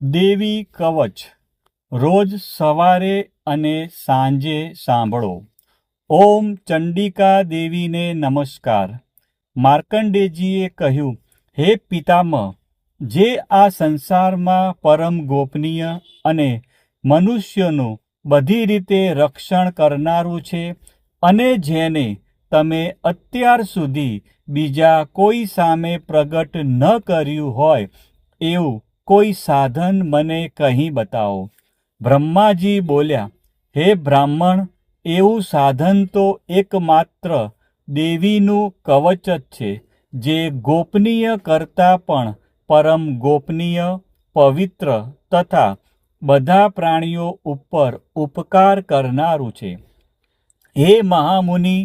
દેવી કવચ રોજ સવારે અને સાંજે સાંભળો. ઓમ ચંડિકા દેવીને નમસ્કાર. માર્કંડેયજીએ કહ્યું, હે પિતામહ, જે આ સંસારમાં પરમ ગોપનીય અને મનુષ્યનું બધી રીતે રક્ષણ કરનારું છે, અને જેને તમે અત્યાર સુધી બીજા કોઈ સામે પ્રગટ ન કર્યું હોય એવું કોઈ સાધન મને કહી બતાવો. બ્રહ્માજી બોલ્યા, હે બ્રાહ્મણ, એવું સાધન તો એકમાત્ર દેવીનું કવચ જ છે, જે ગોપનીય કરતાં પણ પરમ ગોપનીય, પવિત્ર તથા બધા પ્રાણીઓ ઉપર ઉપકાર કરનારું છે. હે મહામુનિ,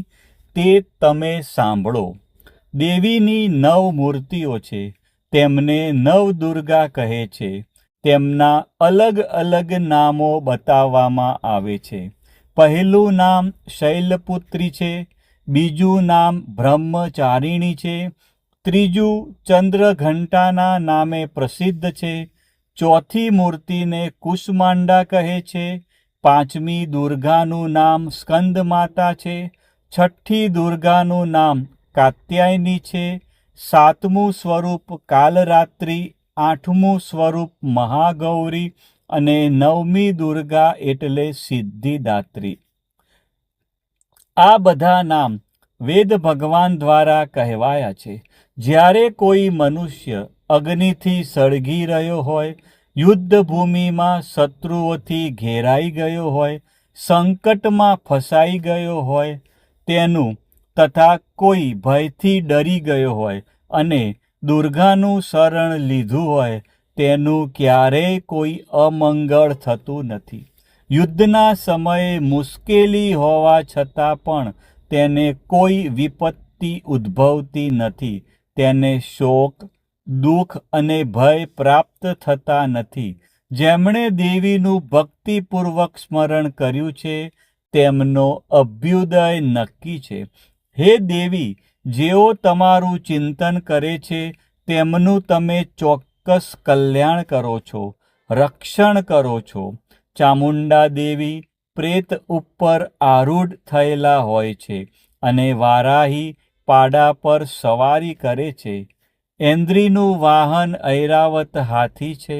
તે તમે સાંભળો. દેવીની 9 મૂર્તિઓ છે. તેમને નવદુર્ગા કહે છે. તેમના અલગ અલગ નામો બતાવવામાં આવે છે. પહેલું નામ શૈલપુત્રી છે, બીજું નામ બ્રહ્મચારિણી છે, ત્રીજું ચંદ્રઘંટાના નામે પ્રસિદ્ધ છે, ચોથી મૂર્તિને કુષ્માંડા કહે છે, પાંચમી દુર્ગાનું નામ સ્કંદમાતા છે, છઠ્ઠી દુર્ગાનું નામ કાત્યાયની છે, સાતમું સ્વરૂપ કાલરાત્રિ, આઠમું સ્વરૂપ મહાગૌરી અને નવમી દુર્ગા એટલે સિદ્ધિદાત્રી. આ બધા નામ વેદ ભગવાન દ્વારા કહેવાયા છે. જ્યારે કોઈ મનુષ્ય અગ્નિથી સળગી રહ્યો હોય, યુદ્ધભૂમિમાં શત્રુઓથી ઘેરાઈ ગયો હોય, સંકટમાં ફસાઈ ગયો હોય તેનું, તથા કોઈ ભયથી ડરી ગયો હોય અને દુર્ગાનું શરણ લીધું હોય તેનું ક્યારેય કોઈ અમંગળ થતું નથી. યુદ્ધના સમયે મુશ્કેલી હોવા છતાં પણ તેને કોઈ વિપત્તિ ઉદ્ભવતી નથી. તેને શોક, દુઃખ અને ભય પ્રાપ્ત થતા નથી. જેમણે દેવીનું ભક્તિપૂર્વક સ્મરણ કર્યું છે તેમનો અભ્યુદય નક્કી છે. હે દેવી, જેઓ તમારું ચિંતન કરે છે તેમનું તમે ચોક્કસ કલ્યાણ કરો છો, રક્ષણ કરો છો. ચામુંડા દેવી પ્રેત ઉપર આરૂઢ થયેલા હોય છે અને વારાહી પાડા પર સવારી કરે છે. ઐન્દ્રીનું વાહન ઐરાવત હાથી છે.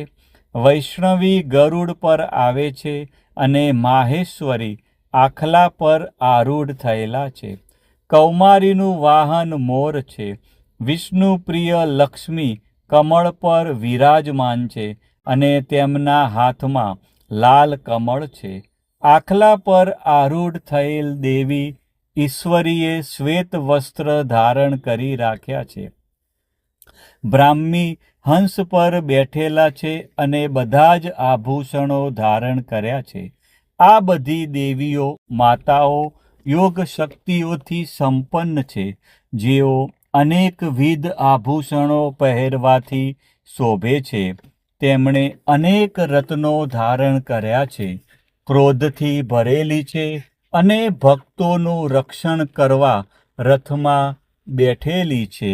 વૈષ્ણવી ગરુડ પર આવે છે અને માહેશ્વરી આખલા પર આરૂઢ થયેલા છે. કૌમારીનું વાહન મોર છે. વિષ્ણુ પ્રિય લક્ષ્મી કમળ પર વિરાજમાન છે અને તેમના હાથમાં લાલ કમળ છે. આખલા પર આરૂઢ થયેલ દેવી ઈશ્વરીએ શ્વેત વસ્ત્ર ધારણ કરી રાખ્યા છે. બ્રાહ્મી હંસ પર બેઠેલા છે અને બધા જ આભૂષણો ધારણ કર્યા છે. આ બધી દેવીઓ માતાઓ યોગ શક્તિઓથી સંપન્ન છે, જેઓ અનેકવિધ આભૂષણો પહેરવાથી શોભે છે. તેમણે અનેક રત્નો ધારણ કર્યા છે, ક્રોધથી ભરેલી છે અને ભક્તોનું રક્ષણ કરવા રથમાં બેઠેલી છે.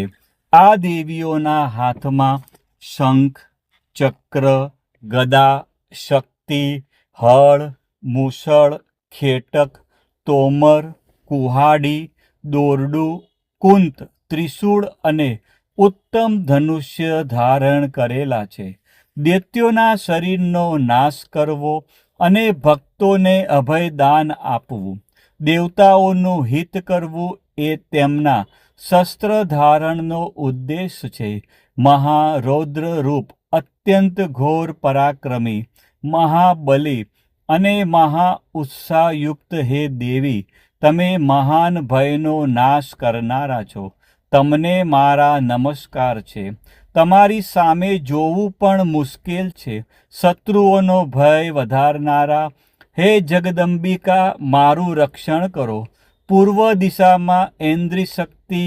આ દેવીઓના હાથમાં શંખ, ચક્ર, ગદા, શક્તિ, હળ, મૂસળ, ખેટક, તોમર, કુહાડી, દોરડું, કુંત, ત્રિશૂળ અને ઉત્તમ ધનુષ્ય ધારણ કરેલા છે. દૈત્યોના શરીરનો નાશ કરવો અને ભક્તોને અભયદાન આપવું, દેવતાઓનું હિત કરવું એ તેમના શસ્ત્ર ધારણનો ઉદ્દેશ છે. મહારૌદ્ર રૂપ, અત્યંત ઘોર પરાક્રમી, મહાબલી અને મહા ઉત્સાહયુક્ત હે દેવી, તમે મહાન ભયનો નાશ કરનારા છો. તમને મારા નમસ્કાર છે. તમારી સામે જોવું પણ મુશ્કેલ છે. શત્રુઓનો ભય વધારનારા હે જગદંબિકા, મારું રક્ષણ કરો. પૂર્વ દિશામાં ઐન્દ્રી શક્તિ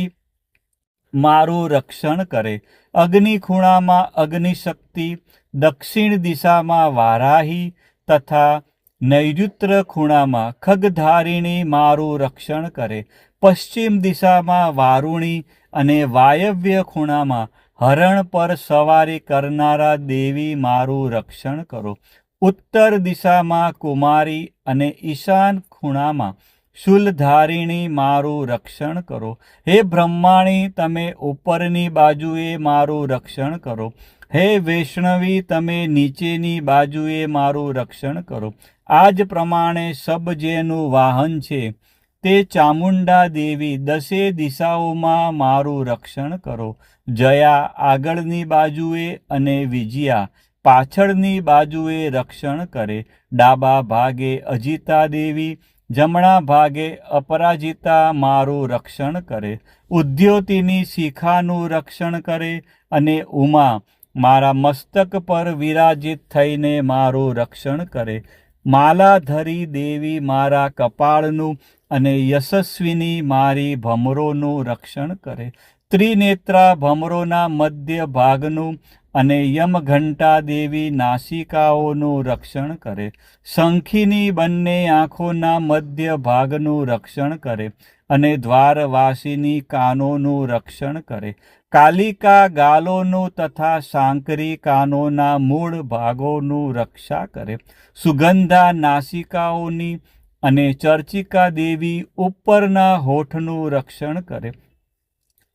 મારું રક્ષણ કરે. અગ્નિ ખૂણામાં અગ્નિશક્તિ, દક્ષિણ દિશામાં વારાહી તથા નૈઋત્ય ખૂણામાં ખગધારિણી મારું રક્ષણ કરે. પશ્ચિમ દિશામાં વારુણી અને વાયવ્ય ખૂણામાં હરણ પર સવારી કરનારા દેવી મારું રક્ષણ કરો. ઉત્તર દિશામાં કુમારી અને ઈશાન ખૂણામાં શૂલધારિણી મારું રક્ષણ કરો. હે બ્રહ્માણી, તમે ઉપરની બાજુએ મારું રક્ષણ કરો. હે વૈષ્ણવી, તમે નીચેની બાજુએ મારું રક્ષણ કરો. આ જ પ્રમાણે સબ જેનું વાહન છે તે ચામુંડા દેવી 10 દિશાઓમાં મારું રક્ષણ કરો. જયા આગળની બાજુએ અને વિજયા પાછળની બાજુએ રક્ષણ કરે. ડાબા ભાગે અજિતા દેવી, જમણા ભાગે અપરાજિતા મારું રક્ષણ કરે. ઉદ્યોતિની શિખાનું રક્ષણ કરે અને ઉમા મારા મસ્તક પર વિરાજિત થઈને મારું રક્ષણ કરે. માલાધરી દેવી મારા કપાળનું અને યશસ્વિની મારી ભમરોનું રક્ષણ કરે. ત્રિનેત્રા ભમરોના મધ્ય ભાગનું અને યમઘંટા દેવી નાસિકાઓનું રક્ષણ કરે. શંખીની બંને આંખોના મધ્ય ભાગનું રક્ષણ કરે અને દ્વારવાસીની કાનોનું રક્ષણ કરે. કાલિકા ગાલોનું તથા સાંકરી કાનોના મૂળ ભાગોનું રક્ષા કરે. સુગંધા નાસિકાઓની અને ચર્ચિકા દેવી ઉપરના હોઠનું રક્ષણ કરે.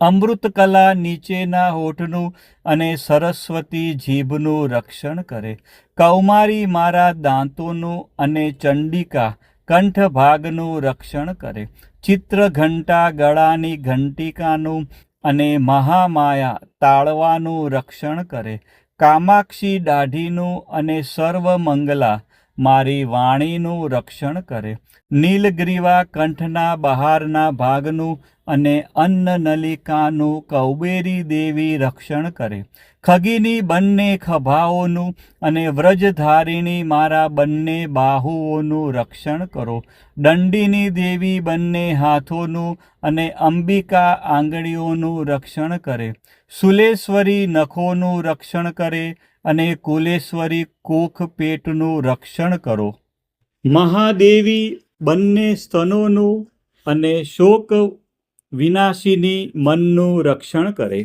અમૃતકલા નીચેના હોઠનું અને સરસ્વતી જીભનું રક્ષણ કરે. કૌમારી મારા દાંતોનું અને ચંડિકા કંઠ ભાગનું રક્ષણ કરે. ચિત્રઘંટા ગળાની ઘંટિકાનું અને મહામાયા તાળવાનું રક્ષણ કરે. કામાક્ષી દાઢીનું અને સર્વમંગલા મારી વાણીનું રક્ષણ કરે. નીલગ્રીવા કંઠના બહારના ભાગનું અને અન્નનલિકાનું કૌબેરી દેવી રક્ષણ કરે. ખગીની બંને ખભાઓનું અને વ્રજધારિણી મારા બંને બાહુઓનું રક્ષણ કરો. દંડીની દેવી બંને હાથોનું અને અંબિકા આંગળીઓનું રક્ષણ કરે. શુલેશ્વરી નખોનું રક્ષણ કરે અને કુલેશ્વરી કોખ પેટનું રક્ષણ કરો. મહાદેવી બંને સ્તનોનું અને શોક વિનાશિની મનનું રક્ષણ કરે.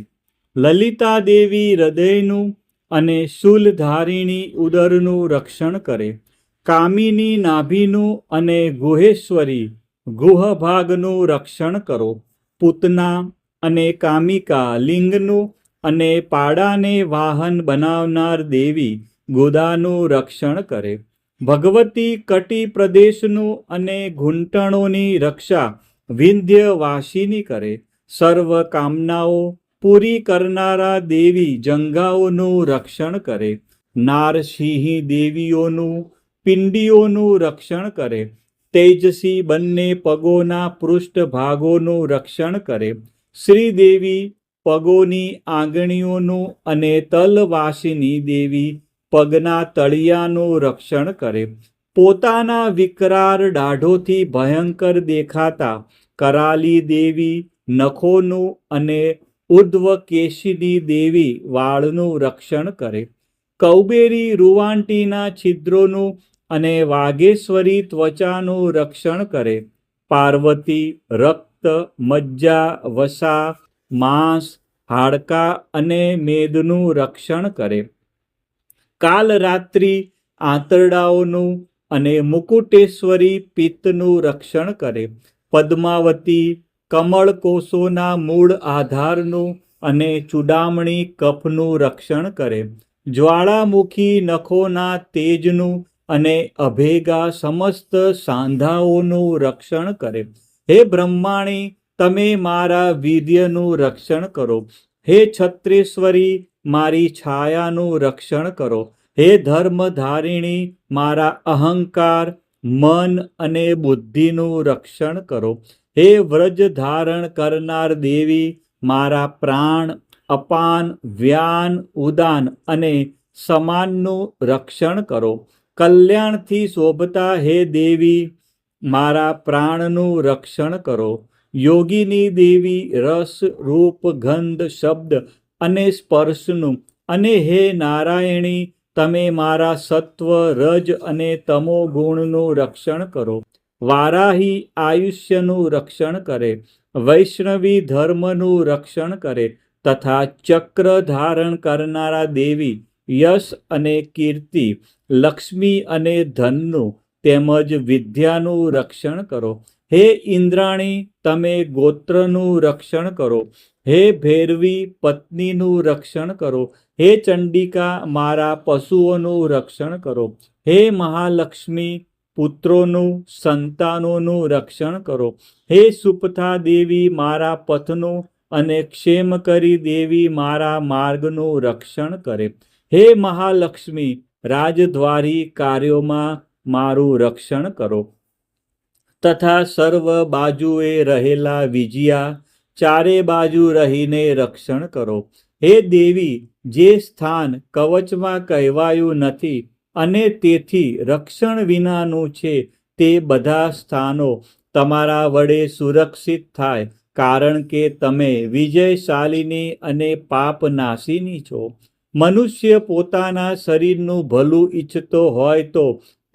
લલિતા દેવી હૃદયનું અને શૂલધારિણી ઉદરનું રક્ષણ કરે. કામિની નાભીનું અને ગુહેશ્વરી ગુહભાગનું રક્ષણ કરો. પૂતના અને કામિકા લિંગનું અને પાડાને વાહન બનાવનાર દેવી ગોદાનું રક્ષણ કરે. ભગવતી કટી પ્રદેશનું અને ઘૂંટણોની રક્ષા વિંધ્યવાસીની કરે. સર્વ કામનાઓ પૂરી કરનારા દેવી જંઘાઓનું રક્ષણ કરે. નારસિંહી દેવીઓનું પિંડીઓનું રક્ષણ કરે. તેજસી બંને પગોના પૃષ્ઠભાગોનું રક્ષણ કરે. શ્રીદેવી પગોની આંગળીઓનું અને તલવાસીની દેવી પગના તળિયાનું રક્ષણ કરે. પોતાના વિકરાળ દાઢોથી ભયંકર દેખાતા કરાલી દેવી નખોનું અને ઉર્ધ્વકેશિની દેવી વાળનું રક્ષણ કરે. કૌબેરી રૂવાંટીના છિદ્રોનું અને વાઘેશ્વરી ત્વચાનું રક્ષણ કરે. પાર્વતી રક્ત, મજ્જા, વસા, માંસ, હાડકાં અને મેદનું રક્ષણ કરે. કાલરાત્રિ આંતરડાઓનું અને મુકુટેશ્વરી પિત્તનું રક્ષણ કરે. પદ્માવતી કમળકોષોના મૂળ આધારનું અને ચૂડામણી કફનું રક્ષણ કરે. જ્વાળામુખી નખોના તેજનું અને અભેગા સમસ્ત સાંધાઓનું રક્ષણ કરે. હે બ્રહ્માણી, તમે મારા વીર્યનું રક્ષણ કરો. હે છત્રેશ્વરી, મારી છાયાનું રક્ષણ કરો. હે ધર્મધારિણી, મારા અહંકાર, મન અને બુદ્ધિનું રક્ષણ કરો. હે વ્રજ ધારણ કરનાર દેવી, મારા પ્રાણ, અપાન, વ્યાન, ઉદાન અને સમાનનું રક્ષણ કરો. કલ્યાણથી શોભતા હે દેવી, મારા પ્રાણનું રક્ષણ કરો. યોગીની દેવી રસ, રૂપ, ગંધ, શબ્દ અને સ્પર્શનું અને હે નારાયણી, તમે મારા સત્વ, રજ અને તમો ગુણનું રક્ષણ કરો. વારાહી આયુષ્યનું રક્ષણ કરે. વૈષ્ણવી ધર્મનું રક્ષણ કરે. તથા ચક્ર ધારણ કરનારા દેવી યશ અને કીર્તિ, લક્ષ્મી અને ધનનું તેમજ વિદ્યાનું રક્ષણ કરો. હે ઇન્દ્રાણી, તમે ગોત્રનું રક્ષણ કરો. હે ભૈરવી, પત્નીનું રક્ષણ કરો. હે ચંડિકા, મારા પશુઓનું રક્ષણ કરો. હે મહાલક્ષ્મી, પુત્રોનું, સંતાનોનું રક્ષણ કરો. હે સુપથા દેવી, મારા પથનું અને ક્ષેમકરી દેવી મારા માર્ગનું રક્ષણ કરે. હે મહાલક્ષ્મી, રાજદ્વારી કાર્યોમાં મારું રક્ષણ કરો. તથા સર્વ બાજુએ રહેલા વિજયા, ચારે બાજુ રહીને રક્ષણ કરો. હે દેવી, જે સ્થાન કવચમાં કહેવાયું નથી અને તેથી રક્ષણ વિનાનું છે, તે બધા સ્થાનો તમારા વડે સુરક્ષિત થાય, કારણ કે તમે વિજયશાલિની અને પાપનાશીની છો. મનુષ્ય પોતાના શરીરનું ભલું ઈચ્છતો હોય તો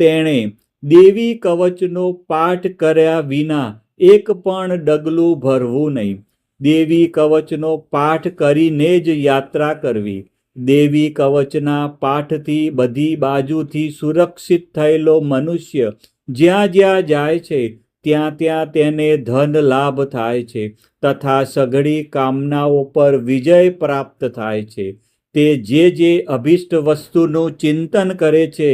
તેણે દેવી કવચનો પાઠ કર્યા વિના એક પણ ડગલું ભરવું નહીં. દેવી કવચનો પાઠ કરીને જ યાત્રા કરવી. દેવી કવચના પાઠથી બધી બાજુથી સુરક્ષિત થયેલો મનુષ્ય જ્યાં જ્યાં જાય છે ત્યાં ત્યાં તેને ધન લાભ થાય છે તથા સઘળી કામનાઓ પર વિજય પ્રાપ્ત થાય છે. તે જે અભિષ્ટ વસ્તુનું ચિંતન કરે છે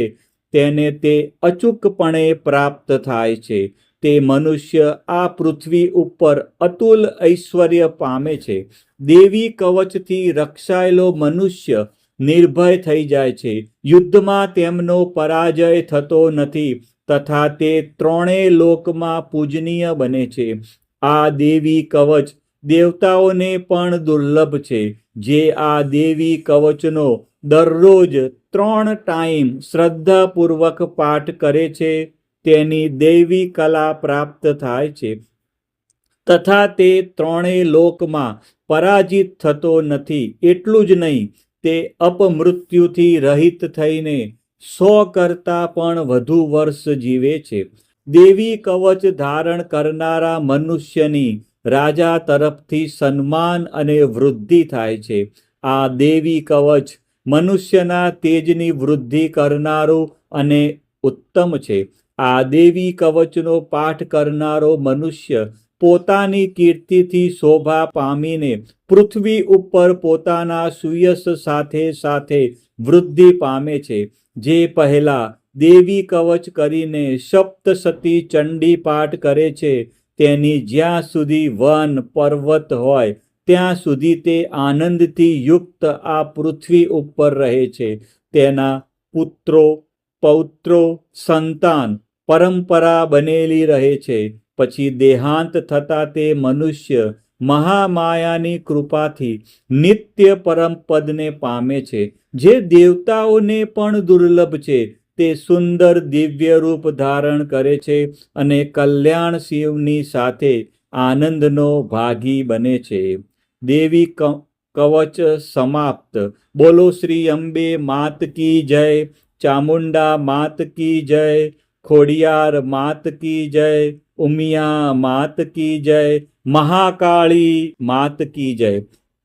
તેને તે અચૂકપણે પ્રાપ્ત થાય છે. તે મનુષ્ય આ પૃથ્વી ઉપર અતુલ ઐશ્વર્ય પામે છે. દેવી કવચથી રક્ષાયેલો મનુષ્ય નિર્ભય થઈ જાય છે. યુદ્ધમાં તેમનો પરાજય થતો નથી તથા તે ત્રણેય લોકમાં પૂજનીય બને છે. આ દેવી કવચ દેવતાઓને પણ દુર્લભ છે. જે આ દેવી કવચનો દરરોજ 3 ટાઈમ શ્રદ્ધાપૂર્વક પાઠ કરે છે તેની દૈવી કલા પ્રાપ્ત થાય છે તથા તે ત્રણેય લોકમાં પરાજિત થતો નથી. એટલું જ નહીં, તે અપમૃત્યુથી રહિત થઈને 100 કરતાં પણ વધુ વર્ષ જીવે છે. દેવી કવચ ધારણ કરનારા મનુષ્યની રાજા તરફથી સન્માન અને વૃદ્ધિ થાય છે. આ દેવી કવચ મનુષ્યના તેજની વૃદ્ધિ કરનારું અને ઉત્તમ છે. આ દેવી કવચનો પાઠ કરનારો મનુષ્ય પોતાની કીર્તિથી શોભા પામીને પૃથ્વી ઉપર પોતાના સુયશ સાથે સાથે વૃદ્ધિ પામે છે. જે પહેલા દેવી કવચ કરીને સપ્તસતી ચંડી પાઠ કરે છે તેની જ્યાં સુધી વન પર્વત હોય ત્યાં સુધી તે આનંદથી યુક્ત આ પૃથ્વી ઉપર રહે છે. તેના પુત્રો, પૌત્રો, સંતાન પરંપરા બનેલી રહે છે. પછી દેહાંત થતા તે મનુષ્ય મહામાયાની કૃપાથી નિત્ય પરમપદને પામે છે. જે દેવતાઓને પણ દુર્લભ છે. તે સુંદર દિવ્ય રૂપ ધારણ કરે છે અને કલ્યાણ શિવની સાથે આનંદનો ભાગી બને છે. દેવી કવચ સમાપ્ત. બોલો શ્રી અંબે માત કી જય, ચામુંડા માત કી જય, ખોડિયાર માત કી જય, ઉમિયા માત કી જય, મહાકાળી માત કી જય.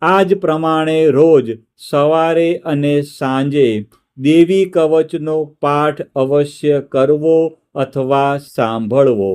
આ જ પ્રમાણે રોજ સવારે અને સાંજે દેવી કવચનો પાઠ અવશ્ય કરવો અથવા સાંભળવો.